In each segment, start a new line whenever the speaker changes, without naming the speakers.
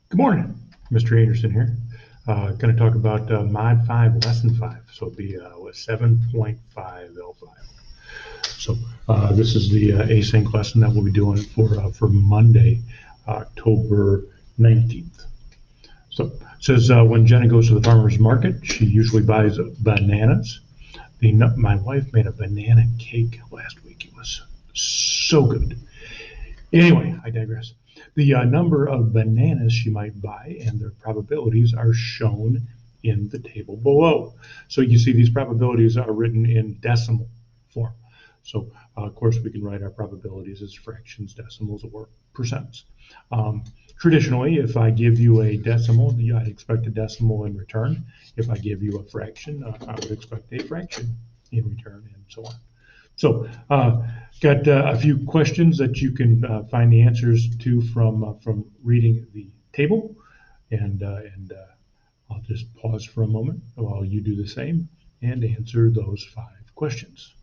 Good morning, Mr. Anderson here. Going to talk about Mod 5, Lesson 5. So it'll be 7.5 L5. So this is the async lesson that we'll be doing for Monday, October 19th. So it says when Jenna goes to the farmer's market, she usually buys bananas. My wife made a banana cake last week. It was so good. Anyway, I digress. The number of bananas she might buy and their probabilities are shown in the table below. So you see these probabilities are written in decimal form. So of course we can write our probabilities as fractions, decimals, or percents. Traditionally, if I give you a decimal, I'd expect a decimal in return. If I give you a fraction, I would expect a fraction in return, and so on. So, got a few questions that you can find the answers to from reading the table, and I'll just pause for a moment while you do the same and answer those 5 questions.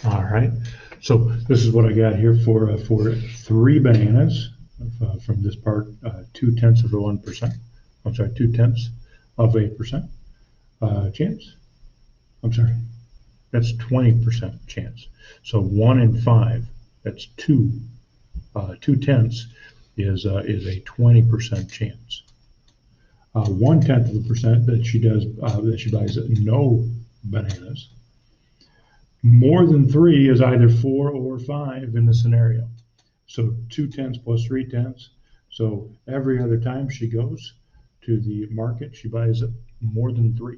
All right. So this is what I got here for 3 bananas from this part, 2/10 of 1%. I'm sorry, 2/10 of a percent chance. I'm sorry, that's 20% chance. So 1 in 5, that's 2/10 is a 20% chance. 1/10 of a percent that she buys no bananas. More than 3 is either 4 or 5 in the scenario. So 2/10 plus 3/10. So every other time she goes to the market, she buys more than 3.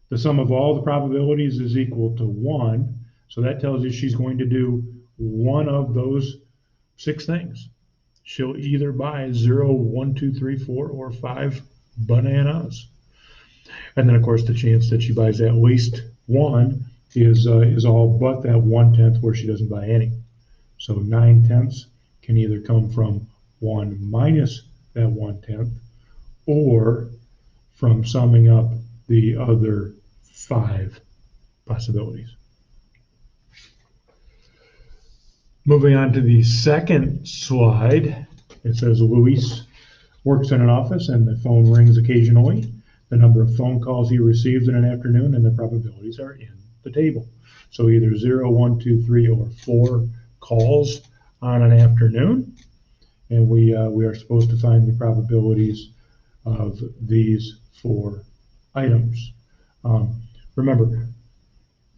The sum of all the probabilities is equal to 1. So that tells you she's going to do one of those 6 things. She'll either buy 0, 1, 2, 3, 4, or 5 bananas. And then, of course, the chance that she buys at least one is all but that 1/10 where she doesn't buy any. So 9/10 can either come from 1 minus that 1/10 or from summing up the other 5 possibilities. Moving on to the second slide, it says Luis works in an office and the phone rings occasionally. The number of phone calls he receives in an afternoon and the probabilities are in the table. So either 0, 1, 2, 3, or 4 calls on an afternoon. And we are supposed to find the probabilities of these 4 items. Remember,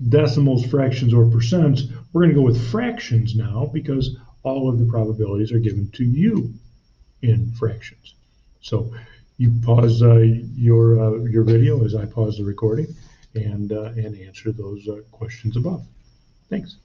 decimals, fractions, or percents, we're going to go with fractions now because all of the probabilities are given to you in fractions. So you pause your video as I pause the recording and answer those questions above. Thanks.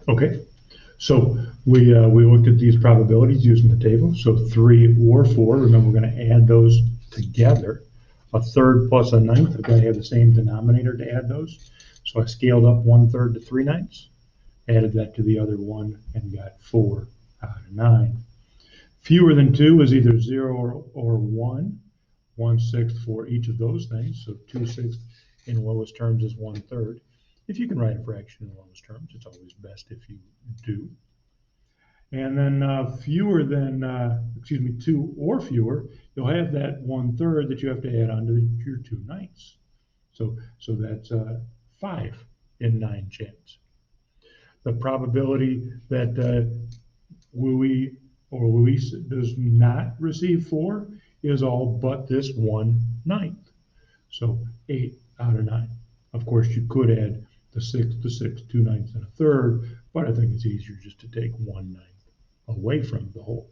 Okay, so we looked at these probabilities using the table. So 3 or 4, remember we're going to add those together. A third plus a ninth are going to have the same denominator to add those. So I scaled up 1/3 to 3/9, added that to the other one, and got 4 out of 9. Fewer than 2 is either 0 or 1, 1/6 for each of those things. So 2/6 in lowest terms is 1/3. If you can write a fraction in lowest terms, it's always best if you do. And then fewer than, 2 or fewer, you'll have that 1/3 that you have to add on to your 2/9. So that's 5 in 9 chance. The probability that Louis or Luis does not receive 4 is all but this 1/9. So 8 out of 9. Of course, you could add the 6, 2/9, and a third, but I think it's easier just to take 1/9 away from the whole.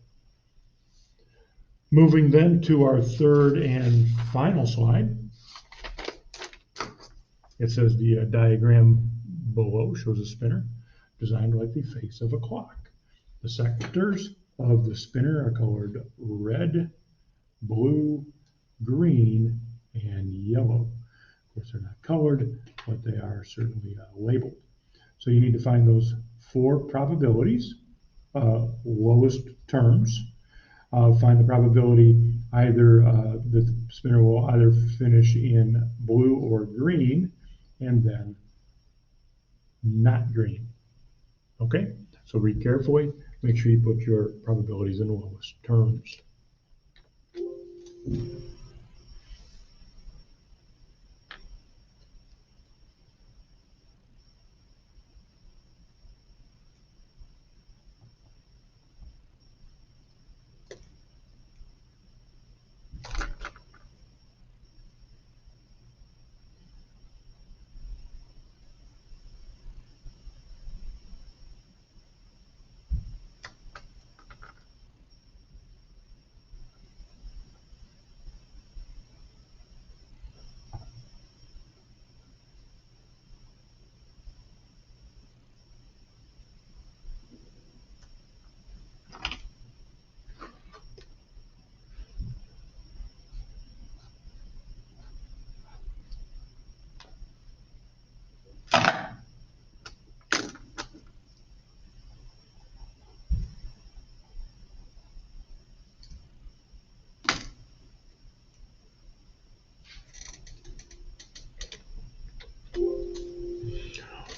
Moving then to our third and final slide. It says the diagram below shows a spinner designed like the face of a clock. The sectors of the spinner are colored red, blue, green, and yellow. Of course, they're not colored, but they are certainly labeled. So you need to find those 4 probabilities, lowest terms. Find the probability either the spinner will either finish in blue or green, and then not green. Okay, so read carefully. Make sure you put your probabilities in the lowest terms.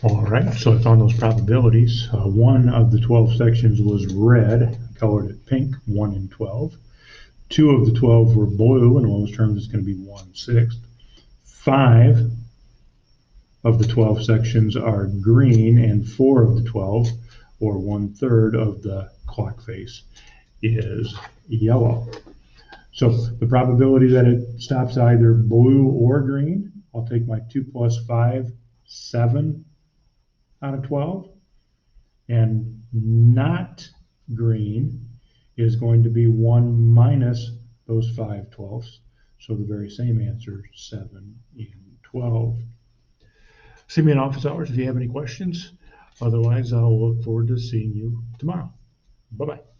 All right, so I found those probabilities. One of the 12 sections was red, colored it pink, 1 in 12. 2 of the 12 were blue, in lowest terms it's going to be 1/6. 5 of the 12 sections are green, and 4 of the 12, or 1/3 of the clock face, is yellow. So the probability that it stops either blue or green, I'll take my 2 plus 5, 7 out of 12. And not green is going to be 1 minus those 5/12. So the very same answer, 7 and 12. See me in office hours if you have any questions. Otherwise, I'll look forward to seeing you tomorrow. Bye-bye.